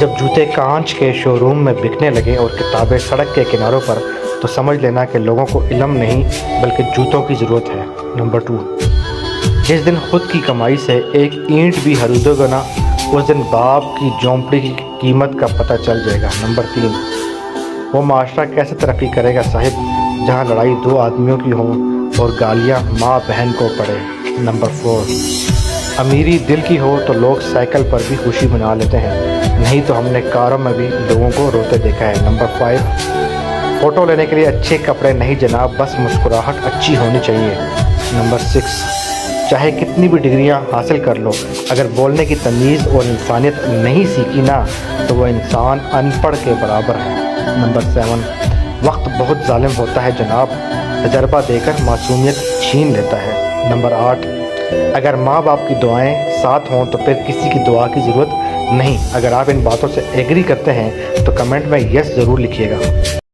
جب جوتے کانچ کے شو روم میں بکنے لگے اور کتابیں سڑک کے کناروں پر، تو سمجھ لینا کہ لوگوں کو علم نہیں بلکہ جوتوں کی ضرورت ہے۔ نمبر 2، جس دن خود کی کمائی سے ایک اینٹ بھی خریدو گے نا، اس دن باپ کی جھونپڑی کی قیمت کا پتہ چل جائے گا۔ نمبر 3، وہ معاشرہ کیسے ترقی کرے گا صاحب جہاں لڑائی 2 آدمیوں کی ہوں اور گالیاں ماں بہن کو پڑے۔ نمبر 4، امیری دل کی ہو تو لوگ سائیکل پر بھی خوشی منا لیتے ہیں، نہیں تو ہم نے کاروں میں بھی لوگوں کو روتے دیکھا ہے۔ نمبر 5، فوٹو لینے کے لیے اچھے کپڑے نہیں جناب، بس مسکراہٹ اچھی ہونی چاہیے۔ نمبر 6، چاہے کتنی بھی ڈگریاں حاصل کر لو، اگر بولنے کی تمیز اور انسانیت نہیں سیکھی نا تو وہ انسان ان پڑھ کے برابر ہے۔ نمبر 7، وقت بہت ظالم ہوتا ہے جناب، تجربہ دے کر معصومیت چھین لیتا ہے۔ نمبر 8، اگر ماں باپ کی دعائیں ساتھ ہوں تو پھر کسی کی دعا کی ضرورت نہیں۔ اگر آپ ان باتوں سے ایگری کرتے ہیں تو کمنٹ میں یس ضرور لکھیے گا۔